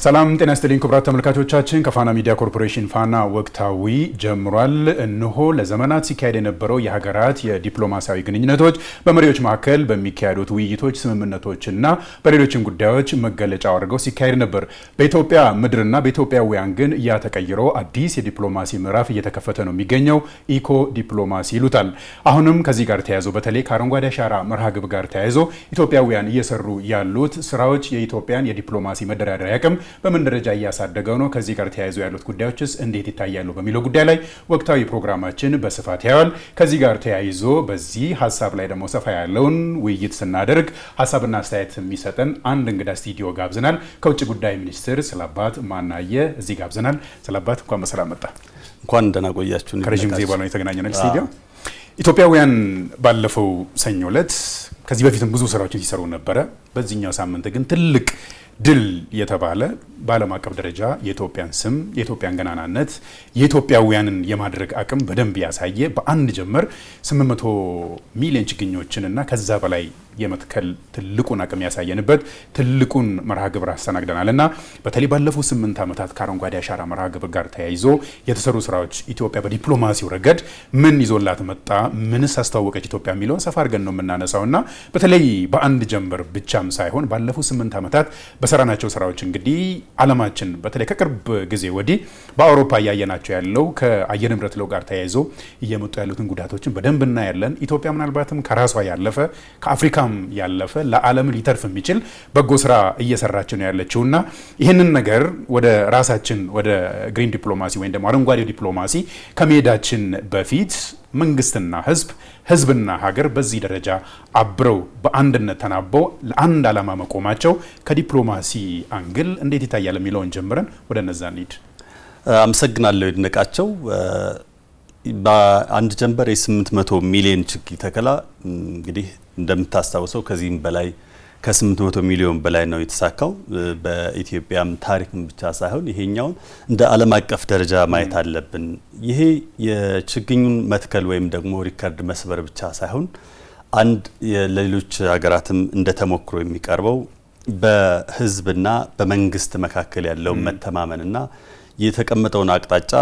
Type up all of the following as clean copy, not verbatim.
ሰላም ጤና ይስጥልኝ ክቡራት ተመልካቾቻችን ከፋና ሚዲያ ኮርፖሬሽን ፋና ወቅታዊ ጀምሯል። እነሆ ለዘመናት ሲካሄድ የነበረው የሀገራት የዲፕሎማሲያዊ ግንኙነቶች በመሪዎች መካከል በሚካሄዱት ውይይቶች፣ ስምምነቶችና በሌሎችም ጉዳዮች መገለጫ አድርገው ሲካሄድ ነበር። በኢትዮጵያ ምድርና በኢትዮጵያውያን ግን ያ ተቀይሮ አዲስ የዲፕሎማሲ ምዕራፍ እየተከፈተ ነው የሚገኘው። ኢኮ ዲፕሎማሲ ይሉታል። አሁንም ከዚህ ጋር ተያይዞ በተለይ ከአረንጓዴ አሻራ መርሃ ግብር ጋር ተያይዞ ኢትዮጵያውያን እየሰሩ ያሉት ስራዎች የኢትዮጵያን የዲፕሎማሲ መደራደሪያ አቅም በምን ደረጃ እያሳደገው ነው፣ ከዚህ ጋር ተያይዞ ያሉት ጉዳዮችስ እንዴት ይታያሉ በሚለው ጉዳይ ላይ ወቅታዊ ፕሮግራማችን በስፋት ያያል። ከዚህ ጋር ተያይዞ በዚህ ሀሳብ ላይ ደግሞ ሰፋ ያለውን ውይይት ስናደርግ ሀሳብና አስተያየት የሚሰጠን አንድ እንግዳ ስቱዲዮ ጋብዘናል። ከውጭ ጉዳይ ሚኒስትር ስለአባት ማናየ እዚህ ጋብዘናል። ስለአባት እንኳን በሰላም መጣ። እንኳን ደህና ቆያችሁን። ከረጅም ጊዜ በኋላ ነው የተገናኘነው ስቱዲዮ። ኢትዮጵያውያን ባለፈው ሰኞ ዕለት ከዚህ በፊትም ብዙ ስራዎችን ሲሰሩ ነበረ። በዚህኛው ሳምንት ግን ትልቅ ድል የተባለ በዓለም አቀፍ ደረጃ የኢትዮጵያን ስም፣ የኢትዮጵያን ገናናነት፣ የኢትዮጵያውያንን የማድረግ አቅም በደንብ ያሳየ በአንድ ጀመር 800 ሚሊዮን ችግኞችንና ከዛ በላይ የመትከል ትልቁን አቅም ያሳየንበት ትልቁን መርሃ ግብር አስተናግደናል እና በተለይ ባለፉት 8 ዓመታት ከአረንጓዴ አሻራ መርሃ ግብር ጋር ተያይዞ የተሰሩ ስራዎች ኢትዮጵያ በዲፕሎማሲው ረገድ ምን ይዞላት መጣ፣ ምንስ አስተዋወቀች ኢትዮጵያ የሚለውን ሰፋ አድርገን ነው የምናነሳው እና በተለይ በአንድ ጀንበር ብቻም ሳይሆን ባለፉት 8 ዓመታት በሰራናቸው ስራዎች እንግዲህ ዓለማችን በተለይ ከቅርብ ጊዜ ወዲህ በአውሮፓ እያየናቸው ያለው ከአየር ንብረት ለውጥ ጋር ተያይዞ እየመጡ ያሉትን ጉዳቶችን በደንብ እናያለን። ኢትዮጵያ ምናልባትም ከራሷ ያለፈ ከአፍሪካም ያለፈ ለዓለም ሊተርፍ የሚችል በጎ ስራ እየሰራች ነው ያለችውና ይህንን ነገር ወደ ራሳችን ወደ ግሪን ዲፕሎማሲ ወይም ደግሞ አረንጓዴ ዲፕሎማሲ ከመሄዳችን በፊት መንግስትና ህዝብና ሀገር በዚህ ደረጃ አብረው በአንድነት ተናበው ለአንድ ዓላማ መቆማቸው ከዲፕሎማሲ አንግል እንዴት ይታያል የሚለውን ጀምረን ወደ እነዛ እንሂድ። አመሰግናለሁ ይድነቃቸው። በአንድ ጀንበር የ800 ሚሊዮን ችግኝ ተከላ እንግዲህ እንደምታስታውሰው ከዚህም በላይ ከ800 ሚሊዮን በላይ ነው የተሳካው። በኢትዮጵያም ታሪክም ብቻ ሳይሆን ይሄኛውን እንደ ዓለም አቀፍ ደረጃ ማየት አለብን። ይሄ የችግኙን መትከል ወይም ደግሞ ሪከርድ መስበር ብቻ ሳይሆን አንድ ለሌሎች ሀገራትም እንደ ተሞክሮ የሚቀርበው በህዝብና በመንግስት መካከል ያለው መተማመንና የተቀመጠውን አቅጣጫ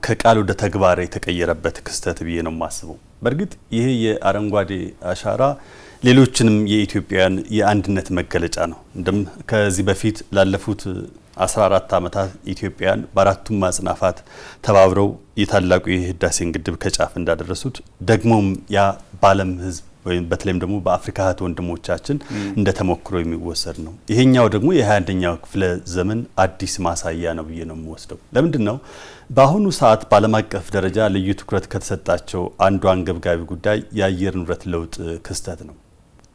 ከቃል ወደ ተግባር የተቀየረበት ክስተት ብዬ ነው የማስበው። በእርግጥ ይሄ የአረንጓዴ አሻራ ሌሎችንም የኢትዮጵያን የአንድነት መገለጫ ነው። ከዚህ በፊት ላለፉት 14 ዓመታት ኢትዮጵያን በአራቱም ማጽናፋት ተባብረው የታላቁ የህዳሴን ግድብ ከጫፍ እንዳደረሱት ደግሞም ያ ባለም ህዝብ ወይም በተለይም ደግሞ በአፍሪካ እህት ወንድሞቻችን እንደ ተሞክሮ የሚወሰድ ነው። ይሄኛው ደግሞ የ21ኛው ክፍለ ዘመን አዲስ ማሳያ ነው ብዬ ነው የምወስደው። ለምንድን ነው በአሁኑ ሰዓት በዓለም አቀፍ ደረጃ ልዩ ትኩረት ከተሰጣቸው አንዱ አንገብጋቢ ጉዳይ የአየር ንብረት ለውጥ ክስተት ነው።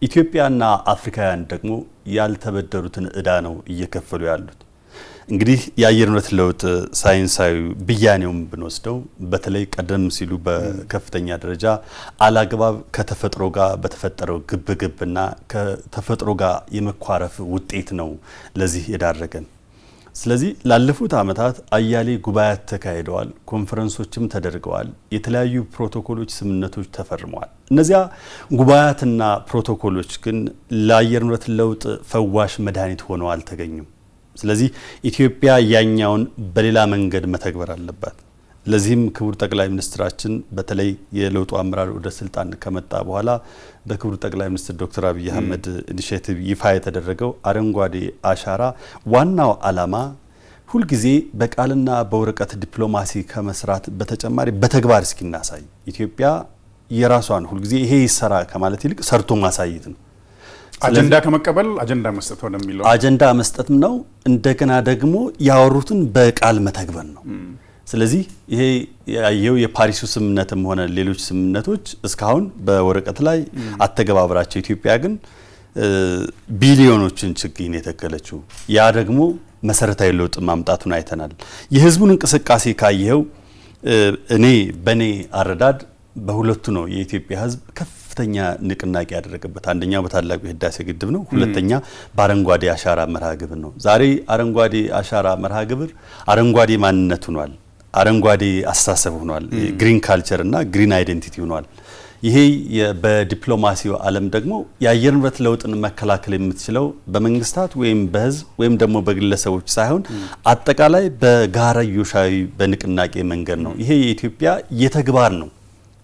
ኢትዮጵያና አፍሪካውያን ደግሞ ያልተበደሩትን ዕዳ ነው እየከፈሉ ያሉት። እንግዲህ የአየር ንብረት ለውጥ ሳይንሳዊ ብያኔውን ብንወስደው በተለይ ቀደም ሲሉ በከፍተኛ ደረጃ አላግባብ ከተፈጥሮ ጋር በተፈጠረው ግብግብና ከተፈጥሮ ጋር የመኳረፍ ውጤት ነው ለዚህ የዳረገን። ስለዚህ ላለፉት ዓመታት አያሌ ጉባኤያት ተካሂደዋል፣ ኮንፈረንሶችም ተደርገዋል፣ የተለያዩ ፕሮቶኮሎች፣ ስምምነቶች ተፈርመዋል። እነዚያ ጉባኤያትና ፕሮቶኮሎች ግን ለአየር ንብረት ለውጥ ፈዋሽ መድኃኒት ሆነው አልተገኙም። ስለዚህ ኢትዮጵያ ያኛውን በሌላ መንገድ መተግበር አለባት። ለዚህም ክቡር ጠቅላይ ሚኒስትራችን በተለይ የለውጡ አመራር ወደ ስልጣን ከመጣ በኋላ በክቡር ጠቅላይ ሚኒስትር ዶክተር አብይ አህመድ ኢኒሼቲቭ ይፋ የተደረገው አረንጓዴ አሻራ ዋናው ዓላማ ሁልጊዜ በቃልና በወረቀት ዲፕሎማሲ ከመስራት በተጨማሪ በተግባር እስኪናሳይ ኢትዮጵያ የራሷን ሁልጊዜ ይሄ ይሰራ ከማለት ይልቅ ሰርቶ ማሳየት ነው። አጀንዳ ከመቀበል አጀንዳ መስጠት ወደሚለው አጀንዳ መስጠትም ነው። እንደገና ደግሞ ያወሩትን በቃል መተግበር ነው። ስለዚህ ይሄ ያየው የፓሪሱ ስምምነትም ሆነ ሌሎች ስምምነቶች እስካሁን በወረቀት ላይ አተገባበራቸው፣ ኢትዮጵያ ግን ቢሊዮኖችን ችግኝ የተከለችው ያ ደግሞ መሰረታዊ ለውጥ ማምጣቱን አይተናል። የህዝቡን እንቅስቃሴ ካየው በኔ አረዳድ በሁለቱ ነው የኢትዮጵያ ህዝብ ከፍተኛ ንቅናቄ ያደረገበት። አንደኛው በታላቁ የህዳሴ ግድብ ነው፣ ሁለተኛ በአረንጓዴ አሻራ መርሃ ግብር ነው። ዛሬ አረንጓዴ አሻራ መርሃ ግብር አረንጓዴ ማንነት ሆኗል፣ አረንጓዴ አስተሳሰብ ሆኗል፣ ግሪን ካልቸር እና ግሪን አይደንቲቲ ሆኗል። ይሄ በዲፕሎማሲው ዓለም ደግሞ የአየር ንብረት ለውጥን መከላከል የምትችለው በመንግስታት ወይም በህዝብ ወይም ደግሞ በግለሰቦች ሳይሆን አጠቃላይ በጋራዮሻዊ በንቅናቄ መንገድ ነው። ይሄ የኢትዮጵያ የተግባር ነው።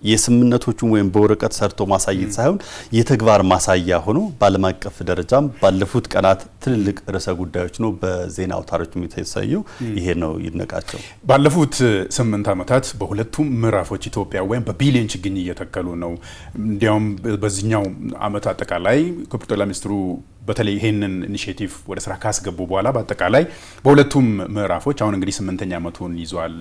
የስምምነቶቹን ወይም በወረቀት ሰርቶ ማሳየት ሳይሆን የተግባር ማሳያ ሆኖ በዓለም አቀፍ ደረጃም ባለፉት ቀናት ትልልቅ ርዕሰ ጉዳዮች ነው በዜና አውታሮች የሚታየው። ይሄ ነው ይነቃቸው። ባለፉት 8 ዓመታት በሁለቱም ምዕራፎች ኢትዮጵያ ወይም በቢሊዮን ችግኝ እየተከሉ ነው። እንዲያውም በዚህኛው ዓመት አጠቃላይ ክቡር ጠቅላይ ሚኒስትሩ በተለይ ይሄንን ኢኒሺዬቲቭ ወደ ስራ ካስገቡ በኋላ በአጠቃላይ በሁለቱም ምዕራፎች አሁን እንግዲህ 8ኛ ዓመቱን ይዟል።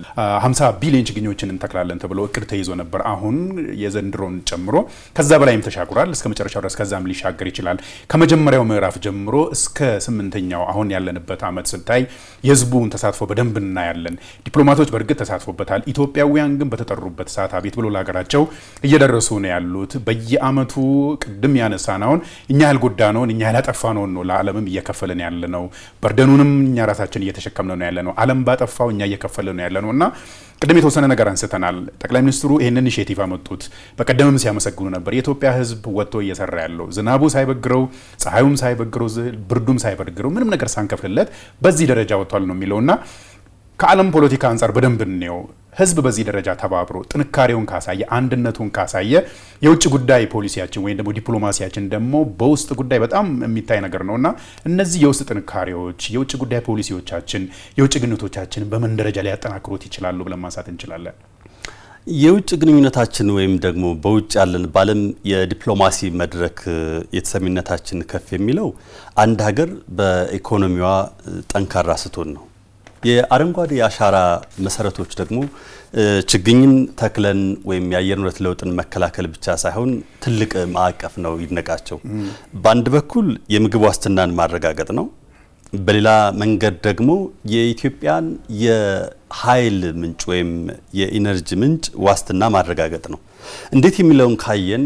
50 ቢሊዮን ችግኞችን እንተክላለን ተብሎ እቅድ ተይዞ ነበር። አሁን የዘንድሮን ጨምሮ ከዛ በላይም ተሻግሯል። እስከ መጨረሻው ድረስ ከዛም ሊሻገር ይችላል። ከመጀመሪያው ምዕራፍ ጀምሮ እስከ 8ኛው አሁን ያለንበት ዓመት ስታይ የህዝቡን ተሳትፎ በደንብ እናያለን። ዲፕሎማቶች በእርግጥ ተሳትፎበታል። ኢትዮጵያውያን ግን በተጠሩበት ሰዓት አቤት ብሎ ለሀገራቸው እየደረሱ ነው ያሉት። በየዓመቱ ቅድም ያነሳናውን እኛ ያልጎዳነውን እኛ ያላጠፋነውን ነው ለዓለምም እየከፈለን ያለ ነው። በርደኑንም እኛ ራሳችን እየተሸከምነው ነው ያለ ነው። ዓለም ባጠፋው እኛ እየከፈለን ነው ያለ ነው እና ቅድም የተወሰነ ነገር አንስተናል። ጠቅላይ ሚኒስትሩ ይሄንን ኢኒሺዬቲቭ አመጡት። በቀደምም ሲያመሰግኑ ነበር። የኢትዮጵያ ህዝብ ወጥቶ እየሰራ ያለው ዝናቡ ሳይበግረው፣ ፀሐዩም ሳይበግረው፣ ብርዱም ሳይበግረው ምንም ነገር ሳንከፍልለት በዚህ ደረጃ ወጥቷል ነው የሚለውና ከዓለም ፖለቲካ አንጻር በደንብ ነው ህዝብ በዚህ ደረጃ ተባብሮ ጥንካሬውን ካሳየ አንድነቱን ካሳየ የውጭ ጉዳይ ፖሊሲያችን ወይም ደግሞ ዲፕሎማሲያችን ደግሞ በውስጥ ጉዳይ በጣም የሚታይ ነገር ነውና እነዚህ የውስጥ ጥንካሬዎች የውጭ ጉዳይ ፖሊሲዎቻችን የውጭ ግንኙነቶቻችን በምን ደረጃ ላይ ያጠናክሩት ይችላሉ ብለን ማንሳት እንችላለን? የውጭ ግንኙነታችን ወይም ደግሞ በውጭ ያለን ባለም የዲፕሎማሲ መድረክ የተሰሚነታችን ከፍ የሚለው አንድ ሀገር በኢኮኖሚዋ ጠንካራ ስትሆን ነው። የአረንጓዴ አሻራ መሰረቶች ደግሞ ችግኝን ተክለን ወይም የአየር ንብረት ለውጥን መከላከል ብቻ ሳይሆን ትልቅ ማዕቀፍ ነው ይድነቃቸው። በአንድ በኩል የምግብ ዋስትናን ማረጋገጥ ነው። በሌላ መንገድ ደግሞ የኢትዮጵያን የኃይል ምንጭ ወይም የኢነርጂ ምንጭ ዋስትና ማረጋገጥ ነው። እንዴት የሚለውን ካየን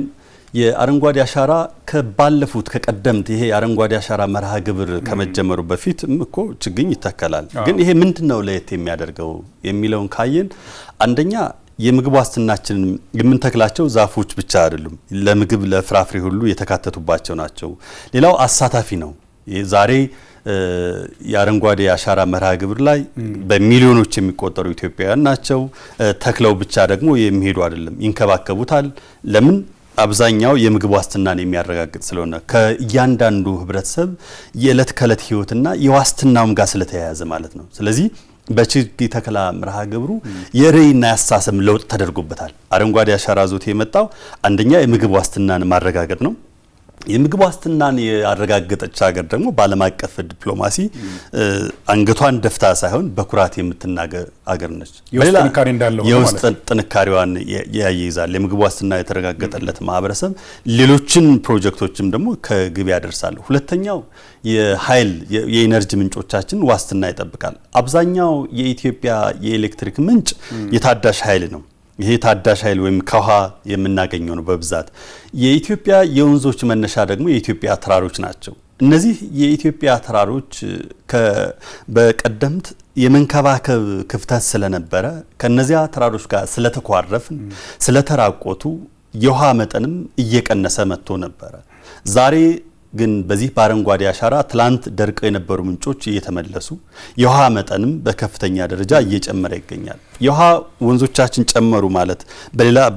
የአረንጓዴ አሻራ ከባለፉት ከቀደምት ይሄ አረንጓዴ አሻራ መርሃ ግብር ከመጀመሩ በፊት እኮ ችግኝ ይተከላል። ግን ይሄ ምንድነው ለየት የሚያደርገው የሚለውን ካየን አንደኛ የምግብ ዋስትናችንን የምንተክላቸው ዛፎች ብቻ አይደሉም፣ ለምግብ ለፍራፍሬ ሁሉ የተካተቱባቸው ናቸው። ሌላው አሳታፊ ነው። ዛሬ የአረንጓዴ አሻራ መርሃ ግብር ላይ በሚሊዮኖች የሚቆጠሩ ኢትዮጵያውያን ናቸው። ተክለው ብቻ ደግሞ የሚሄዱ አይደለም፣ ይንከባከቡታል። ለምን? አብዛኛው የምግብ ዋስትናን የሚያረጋግጥ ስለሆነ ከእያንዳንዱ ህብረተሰብ የዕለት ከዕለት ህይወትና የዋስትናውም ጋር ስለተያያዘ ማለት ነው። ስለዚህ በችግኝ ተከላ መርሃ ግብሩ የራዕይና ያስተሳሰብ ለውጥ ተደርጎበታል። አረንጓዴ አሻራ ዞት የመጣው አንደኛ የምግብ ዋስትናን ማረጋገጥ ነው። የምግብ ዋስትናን ያረጋገጠች ሀገር ደግሞ በዓለም አቀፍ ዲፕሎማሲ አንገቷን ደፍታ ሳይሆን በኩራት የምትናገር ሀገር ነች። የውስጥ ጥንካሬዋን ያያይዛል። የምግብ ዋስትና የተረጋገጠለት ማህበረሰብ ሌሎችን ፕሮጀክቶችም ደግሞ ከግብ ያደርሳል። ሁለተኛው የኃይል የኢነርጂ ምንጮቻችን ዋስትና ይጠብቃል። አብዛኛው የኢትዮጵያ የኤሌክትሪክ ምንጭ የታዳሽ ኃይል ነው። ይሄ ታዳሽ ኃይል ወይም ከውሃ የምናገኘው ነው በብዛት። የኢትዮጵያ የወንዞች መነሻ ደግሞ የኢትዮጵያ ተራሮች ናቸው። እነዚህ የኢትዮጵያ ተራሮች በቀደምት የመንከባከብ ክፍተት ስለነበረ ከነዚያ ተራሮች ጋር ስለተኳረፍን ስለተራቆቱ የውሃ መጠንም እየቀነሰ መጥቶ ነበረ። ዛሬ ግን በዚህ በአረንጓዴ አሻራ ትላንት ደርቀው የነበሩ ምንጮች እየተመለሱ የውሃ መጠንም በከፍተኛ ደረጃ እየጨመረ ይገኛል። የውሃ ወንዞቻችን ጨመሩ ማለት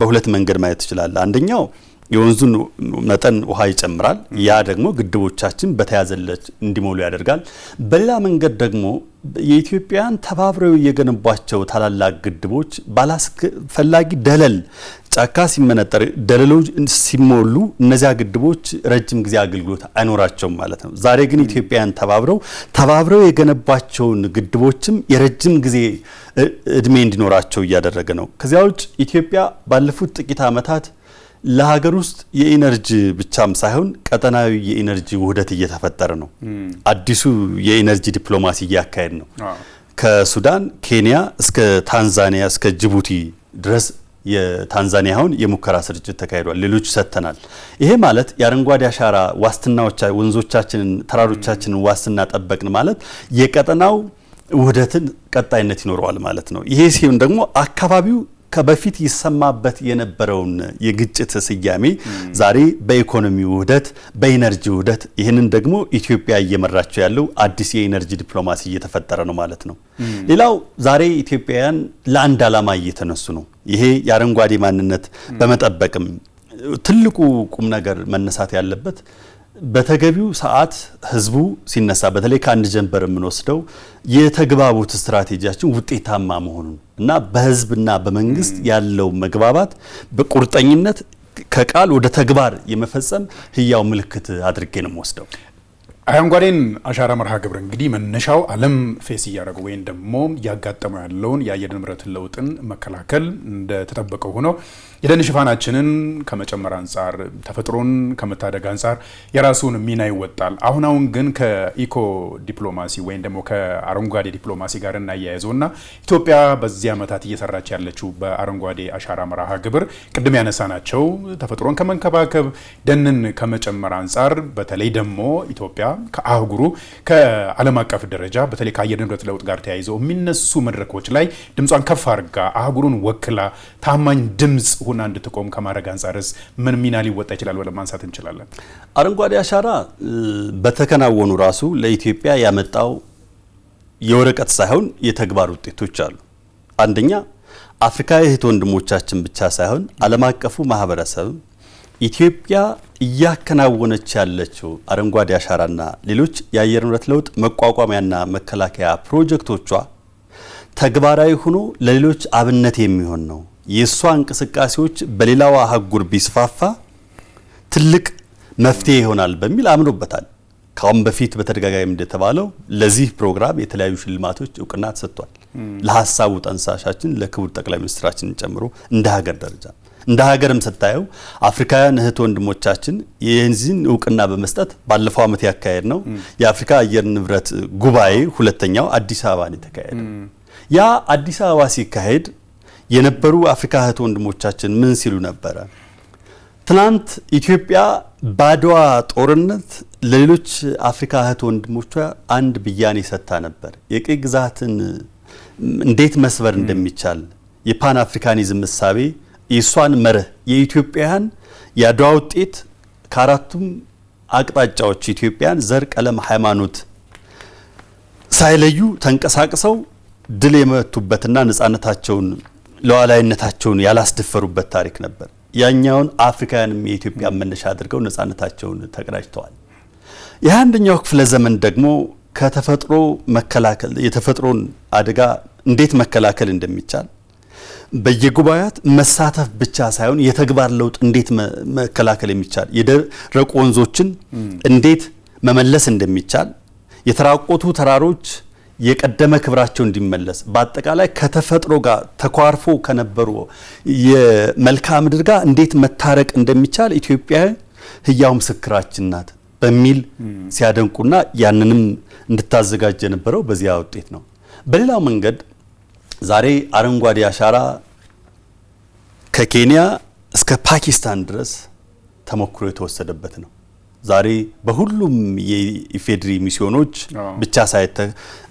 በሁለት መንገድ ማየት ይችላል። አንደኛው የወንዙን መጠን ውሃ ይጨምራል። ያ ደግሞ ግድቦቻችን በተያዘለት እንዲሞሉ ያደርጋል። በሌላ መንገድ ደግሞ የኢትዮጵያን ተባብረው የገነቧቸው ታላላቅ ግድቦች ባላስፈላጊ ደለል ጫካ ሲመነጠር ደለሎች ሲሞሉ እነዚያ ግድቦች ረጅም ጊዜ አገልግሎት አይኖራቸውም ማለት ነው። ዛሬ ግን ኢትዮጵያን ተባብረው የገነቧቸውን ግድቦችም የረጅም ጊዜ እድሜ እንዲኖራቸው እያደረገ ነው። ከዚያ ውጭ ኢትዮጵያ ባለፉት ጥቂት ዓመታት ለሀገር ውስጥ የኢነርጂ ብቻም ሳይሆን ቀጠናዊ የኢነርጂ ውህደት እየተፈጠረ ነው። አዲሱ የኢነርጂ ዲፕሎማሲ እያካሄድ ነው። ከሱዳን፣ ኬንያ እስከ ታንዛኒያ እስከ ጅቡቲ ድረስ የታንዛኒያ አሁን የሙከራ ስርጭት ተካሂዷል። ሌሎች ሰጥተናል። ይሄ ማለት የአረንጓዴ አሻራ ዋስትናዎች ወንዞቻችንን ተራሮቻችንን ዋስትና ጠበቅን ማለት የቀጠናው ውህደትን ቀጣይነት ይኖረዋል ማለት ነው። ይሄ ሲሆን ደግሞ አካባቢው ከበፊት ይሰማበት የነበረውን የግጭት ስያሜ ዛሬ በኢኮኖሚ ውህደት በኢነርጂ ውህደት ይህንን ደግሞ ኢትዮጵያ እየመራቸው ያለው አዲስ የኢነርጂ ዲፕሎማሲ እየተፈጠረ ነው ማለት ነው። ሌላው ዛሬ ኢትዮጵያውያን ለአንድ ዓላማ እየተነሱ ነው። ይሄ የአረንጓዴ ማንነት በመጠበቅም ትልቁ ቁም ነገር መነሳት ያለበት በተገቢው ሰዓት ህዝቡ ሲነሳ በተለይ ከአንድ ጀንበር የምንወስደው የተግባቡት ስትራቴጂያችን ውጤታማ መሆኑን እና በህዝብና በመንግስት ያለው መግባባት በቁርጠኝነት ከቃል ወደ ተግባር የመፈጸም ህያው ምልክት አድርጌ ነው ወስደው አረንጓዴን አሻራ መርሃ ግብር እንግዲህ መነሻው ዓለም ፌስ እያደረጉ ወይም ደግሞ ያጋጠመው ያለውን የአየር ንብረት ለውጥን መከላከል እንደተጠበቀው ሆኖ የደን ሽፋናችንን ከመጨመር አንጻር ተፈጥሮን ከመታደግ አንጻር የራሱን ሚና ይወጣል። አሁን ግን ከኢኮ ዲፕሎማሲ ወይም ደግሞ ከአረንጓዴ ዲፕሎማሲ ጋር እናያይዘውና ኢትዮጵያ በዚህ ዓመታት እየሰራች ያለችው በአረንጓዴ አሻራ መርሃ ግብር ቅድም ያነሳናቸው ተፈጥሮን ከመንከባከብ ደንን ከመጨመር አንጻር በተለይ ደግሞ ኢትዮጵያ ከአህጉሩ ከዓለም አቀፍ ደረጃ በተለይ ከአየር ንብረት ለውጥ ጋር ተያይዘው የሚነሱ መድረኮች ላይ ድምጿን ከፍ አድርጋ አህጉሩን ወክላ ታማኝ ድምጽ ሆና እንድትቆም ከማድረግ አንጻርስ ምን ሚና ሊወጣ ይችላል ብለን ማንሳት እንችላለን? አረንጓዴ አሻራ በተከናወኑ ራሱ ለኢትዮጵያ ያመጣው የወረቀት ሳይሆን የተግባር ውጤቶች አሉ። አንደኛ አፍሪካዊ እህት ወንድሞቻችን ብቻ ሳይሆን ዓለም አቀፉ ማህበረሰብ ኢትዮጵያ እያከናወነች ያለችው አረንጓዴ አሻራና ሌሎች የአየር ንብረት ለውጥ መቋቋሚያና መከላከያ ፕሮጀክቶቿ ተግባራዊ ሆኖ ለሌሎች አብነት የሚሆን ነው። የሷ እንቅስቃሴዎች በሌላው አህጉር ቢስፋፋ ትልቅ መፍትሄ ይሆናል በሚል አምኖበታል። ካሁን በፊት በተደጋጋሚ እንደተባለው ለዚህ ፕሮግራም የተለያዩ ሽልማቶች እውቅና ተሰጥቷል። ለሐሳቡ ጠንሳሻችን ለክቡር ጠቅላይ ሚኒስትራችንን ጨምሮ እንደ ሀገር ደረጃ እንደ ሀገርም ስታየው አፍሪካውያን እህት ወንድሞቻችን የዚህን እውቅና በመስጠት ባለፈው ዓመት ያካሄድ ነው የአፍሪካ አየር ንብረት ጉባኤ ሁለተኛው አዲስ አበባ ነው የተካሄደው። ያ አዲስ አበባ ሲካሄድ የነበሩ አፍሪካ እህት ወንድሞቻችን ምን ሲሉ ነበረ? ትናንት ኢትዮጵያ ባድዋ ጦርነት ለሌሎች አፍሪካ እህት ወንድሞቿ አንድ ብያኔ ሰጥታ ነበር። የቅኝ ግዛትን እንዴት መስበር እንደሚቻል የፓን አፍሪካኒዝም እሳቤ የሷን መርህ የኢትዮጵያን ያድዋ ውጤት ከአራቱም አቅጣጫዎች ኢትዮጵያን ዘር፣ ቀለም፣ ሃይማኖት ሳይለዩ ተንቀሳቅሰው ድል የመቱበትና ነፃነታቸውን ሉዓላዊነታቸውን ያላስደፈሩበት ታሪክ ነበር። ያኛውን አፍሪካውያንም የኢትዮጵያ መነሻ አድርገው ነፃነታቸውን ተቀዳጅተዋል። የአንደኛው ክፍለ ዘመን ደግሞ ከተፈጥሮ መከላከል የተፈጥሮን አደጋ እንዴት መከላከል እንደሚቻል በየጉባኤያት መሳተፍ ብቻ ሳይሆን የተግባር ለውጥ እንዴት መከላከል የሚቻል የደረቁ ወንዞችን እንዴት መመለስ እንደሚቻል የተራቆቱ ተራሮች የቀደመ ክብራቸው እንዲመለስ በአጠቃላይ ከተፈጥሮ ጋር ተኳርፎ ከነበሩ የመልክዓ ምድር ጋር እንዴት መታረቅ እንደሚቻል ኢትዮጵያ ህያው ምስክራችን ናት በሚል ሲያደንቁና ያንንም እንድታዘጋጅ የነበረው በዚያ ውጤት ነው። በሌላው መንገድ ዛሬ አረንጓዴ አሻራ ከኬንያ እስከ ፓኪስታን ድረስ ተሞክሮ የተወሰደበት ነው። ዛሬ በሁሉም የኢፌድሪ ሚስዮኖች ብቻ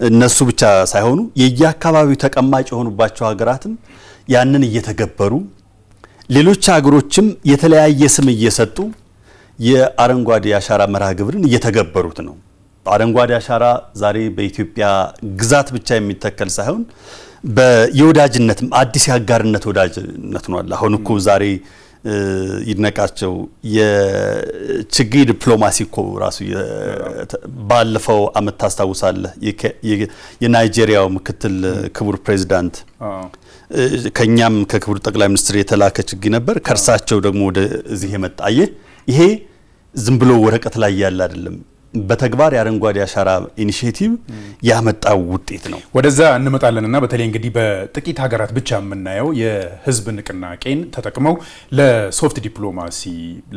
እነሱ ብቻ ሳይሆኑ የየአካባቢው ተቀማጭ የሆኑባቸው ሀገራትም ያንን እየተገበሩ ሌሎች ሀገሮችም የተለያየ ስም እየሰጡ የአረንጓዴ አሻራ መርሃ ግብርን እየተገበሩት ነው። አረንጓዴ አሻራ ዛሬ በኢትዮጵያ ግዛት ብቻ የሚተከል ሳይሆን በየወዳጅነትም አዲስ ያጋርነት ወዳጅነት ነው። አሁን እኮ ዛሬ ይድነቃቸው የችግኝ ዲፕሎማሲ እኮ ራሱ ባለፈው አመት ታስታውሳለህ የናይጄሪያው ምክትል ክቡር ፕሬዝዳንት ከኛም ከክቡር ጠቅላይ ሚኒስትር የተላከ ችግኝ ነበር። ከርሳቸው ደግሞ ወደ እዚህ የመጣየ ይሄ ዝም ብሎ ወረቀት ላይ ያለ አይደለም። በተግባር የአረንጓዴ አሻራ ኢኒሺዬቲቭ ያመጣው ውጤት ነው። ወደዛ እንመጣለንና በተለይ እንግዲህ በጥቂት ሀገራት ብቻ የምናየው የህዝብ ንቅናቄን ተጠቅመው ለሶፍት ዲፕሎማሲ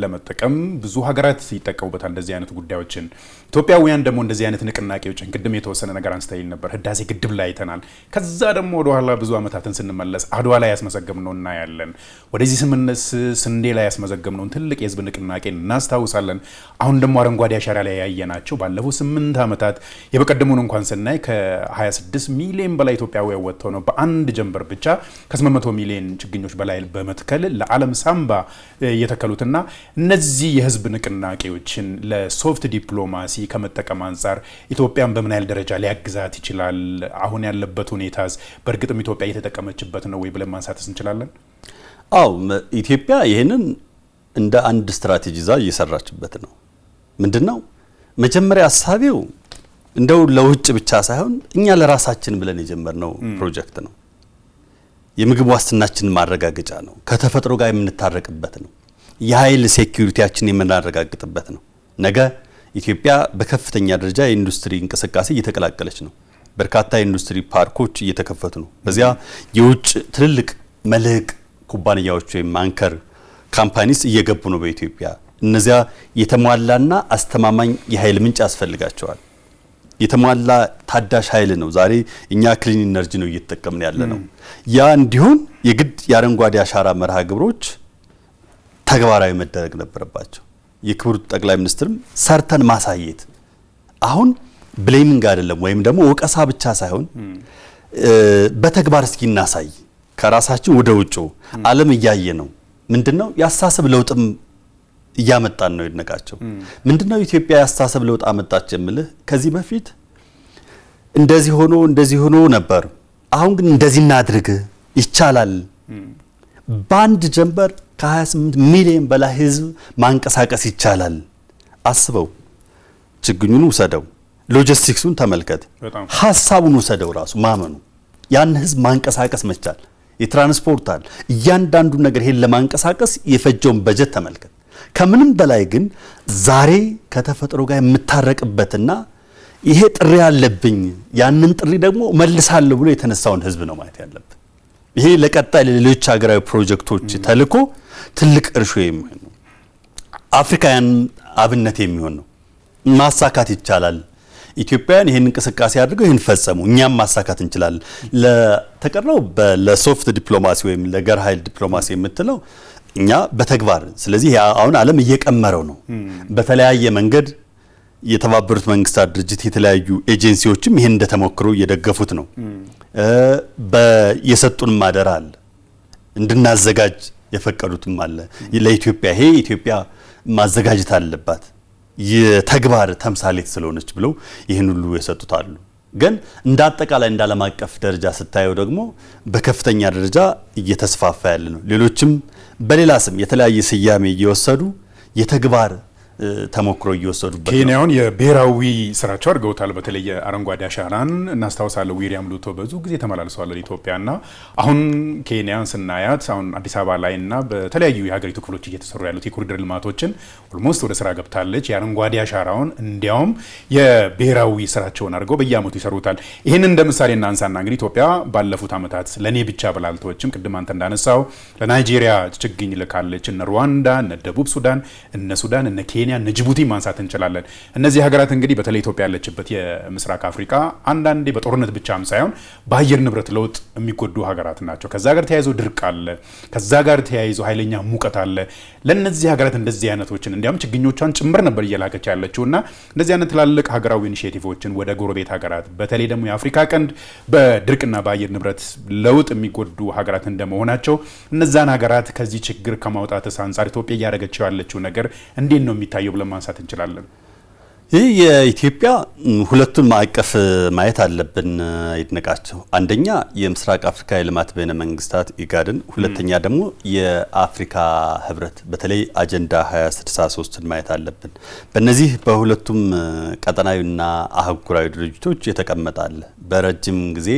ለመጠቀም ብዙ ሀገራት ይጠቀሙበታል እንደዚህ አይነት ጉዳዮችን። ኢትዮጵያውያን ደግሞ እንደዚህ አይነት ንቅናቄዎችን ቅድም የተወሰነ ነገር አንስተን ነበር። ህዳሴ ግድብ ላይ አይተናል። ከዛ ደግሞ ወደ ኋላ ብዙ አመታትን ስንመለስ አድዋ ላይ ያስመዘገብነው እናያለን። ወደዚህ ስንዴ ላይ ያስመዘገብነው ትልቅ የህዝብ ንቅናቄን እናስታውሳለን። አሁን ደግሞ አረንጓዴ አሻራ ላይ ያየናቸው ባለፈው 8 ዓመታት የበቀደሙን እንኳን ስናይ ከ26 ሚሊዮን በላይ ኢትዮጵያውያን ወጥተው ነው በአንድ ጀንበር ብቻ ከ800 ሚሊዮን ችግኞች በላይ በመትከል ለዓለም ሳምባ የተከሉትና እነዚህ የህዝብ ንቅናቄዎችን ለሶፍት ዲፕሎማሲ ከመጠቀም አንጻር ኢትዮጵያን በምን ያህል ደረጃ ሊያግዛት ይችላል? አሁን ያለበት ሁኔታስ በእርግጥም ኢትዮጵያ እየተጠቀመችበት ነው ወይ ብለን ማንሳትስ እንችላለን? አዎ ኢትዮጵያ ይሄንን እንደ አንድ ስትራቴጂ ዛ እየሰራችበት ነው። ምንድነው መጀመሪያ ሐሳቢው እንደው ለውጭ ብቻ ሳይሆን እኛ ለራሳችን ብለን የጀመርነው ፕሮጀክት ነው። የምግብ ዋስትናችን ማረጋገጫ ነው። ከተፈጥሮ ጋር የምንታረቅበት ነው። የኃይል ሴኩሪቲያችን የምናረጋግጥበት ነው። ነገ ኢትዮጵያ በከፍተኛ ደረጃ የኢንዱስትሪ እንቅስቃሴ እየተቀላቀለች ነው። በርካታ የኢንዱስትሪ ፓርኮች እየተከፈቱ ነው። በዚያ የውጭ ትልልቅ መልህቅ ኩባንያዎች ወይም አንከር ካምፓኒስ እየገቡ ነው በኢትዮጵያ። እነዚያ የተሟላና አስተማማኝ የኃይል ምንጭ ያስፈልጋቸዋል። የተሟላ ታዳሽ ኃይል ነው። ዛሬ እኛ ክሊን ኢነርጂ ነው እየተጠቀምን ያለ ነው። ያ እንዲሆን የግድ የአረንጓዴ አሻራ መርሃ ግብሮች ተግባራዊ መደረግ ነበረባቸው። የክቡር ጠቅላይ ሚኒስትርም ሰርተን ማሳየት አሁን ብሌሚንግ አይደለም ወይም ደግሞ ወቀሳ ብቻ ሳይሆን በተግባር እስኪ እናሳይ። ከራሳችን ወደ ውጭ ዓለም እያየ ነው። ምንድነው ያስተሳሰብ ለውጥም እያመጣን ነው ይነቃቸው። ምንድነው ኢትዮጵያ ያስተሳሰብ ለውጥ አመጣች የምልህ ከዚህ በፊት እንደዚህ ሆኖ ነበር። አሁን ግን እንደዚህ እናድርግ ይቻላል። በአንድ ጀንበር ከ28 ሚሊዮን በላይ ህዝብ ማንቀሳቀስ ይቻላል። አስበው፣ ችግኙን ውሰደው፣ ሎጂስቲክሱን ተመልከት፣ ሐሳቡን ውሰደው፣ ራሱ ማመኑ ያን ህዝብ ማንቀሳቀስ መቻል የትራንስፖርታል እያንዳንዱ ነገር ይሄን ለማንቀሳቀስ የፈጀውን በጀት ተመልከት። ከምንም በላይ ግን ዛሬ ከተፈጥሮ ጋር የምታረቅበትና ይሄ ጥሪ ያለብኝ ያንን ጥሪ ደግሞ መልሳለሁ ብሎ የተነሳውን ህዝብ ነው ማለት ያለበት። ይሄ ለቀጣይ ለሌሎች ሀገራዊ ፕሮጀክቶች ተልኮ ትልቅ እርሾ የሚሆን ነው። አፍሪካውያን አብነት የሚሆን ነው። ማሳካት ይቻላል። ኢትዮጵያውያን ይሄን እንቅስቃሴ አድርገው ይሄን ፈጸሙ። እኛም ማሳካት እንችላለን። ለተቀረው ለሶፍት ዲፕሎማሲ ወይም ለገር ኃይል ዲፕሎማሲ የምትለው እኛ በተግባር ስለዚህ አሁን ዓለም እየቀመረው ነው። በተለያየ መንገድ የተባበሩት መንግስታት ድርጅት የተለያዩ ኤጀንሲዎችም ይሄን እንደተሞክሮ እየደገፉት ነው። የሰጡን ማደራ አለ እንድናዘጋጅ የፈቀዱትም አለ። ለኢትዮጵያ ይሄ ኢትዮጵያ ማዘጋጀት አለባት የተግባር ተምሳሌት ስለሆነች ብለው ይሄን ሁሉ የሰጡታሉ። ግን እንደ አጠቃላይ እንደ ዓለም አቀፍ ደረጃ ስታየው ደግሞ በከፍተኛ ደረጃ እየተስፋፋ ያለ ነው። ሌሎችም በሌላ ስም የተለያየ ስያሜ እየወሰዱ የተግባር ተሞክሮ እየወሰዱበት ኬንያውን የብሔራዊ ስራቸው አድርገውታል። በተለይ አረንጓዴ አሻራን እናስታውሳለን። ዊሊያም ሩቶ ብዙ ጊዜ ተመላልሰዋል ኢትዮጵያና አሁን ኬንያን ስናያት አሁን አዲስ አበባ ላይና በተለያዩ የሀገሪቱ ክፍሎች እየተሰሩ ያሉት የኮሪደር ልማቶችን ኦልሞስት ወደ ስራ ገብታለች። የአረንጓዴ አሻራውን እንዲያውም የብሔራዊ ስራቸውን አድርገው በየአመቱ ይሰሩታል። ይህንን እንደ ምሳሌ እናንሳና እንግዲህ ኢትዮጵያ ባለፉት አመታት ለኔ ብቻ ብላልተወችም ቅድም አንተ እንዳነሳው ለናይጄሪያ ችግኝ ልካለች። እነ ሩዋንዳ፣ እነ ደቡብ ሱዳን፣ እነ ሱዳን፣ እነ ኬንያ፣ እነ ጅቡቲ ማንሳት እንችላለን። እነዚህ ሀገራት እንግዲህ በተለይ ኢትዮጵያ ያለችበት የምስራቅ አፍሪካ አንዳንዴ በጦርነት ብቻም ሳይሆን በአየር ንብረት ለውጥ የሚጎዱ ሀገራት ናቸው። ከዛ ጋር ተያይዞ ድርቅ አለ። ከዛ ጋር ተያይዞ ኃይለኛ ሙቀት አለ። ለነዚህ ሀገራት እንደዚህ አይነቶችን እንዲያውም ችግኞቿን ጭምር ነበር እየላከች ያለችውና እንደዚህ አይነት ትላልቅ ሀገራዊ ኢኒሼቲቮችን ወደ ጎረቤት ሀገራት በተለይ ደግሞ የአፍሪካ ቀንድ በድርቅና በአየር ንብረት ለውጥ የሚጎዱ ሀገራት እንደመሆናቸው እነዛን ሀገራት ከዚህ ችግር ከማውጣት አንጻር ኢትዮጵያ እያደረገችው ያለችው ነገር እንዴት ነው የሚታየው ብለን ማንሳት እንችላለን? ይህ የኢትዮጵያ ሁለቱን ማዕቀፍ ማየት አለብን ይድነቃቸው። አንደኛ የምስራቅ አፍሪካ የልማት በይነ መንግስታት ኢጋድን፣ ሁለተኛ ደግሞ የአፍሪካ ህብረት በተለይ አጀንዳ 2063ን ማየት አለብን። በእነዚህ በሁለቱም ቀጠናዊና አህጉራዊ ድርጅቶች የተቀመጣለ በረጅም ጊዜ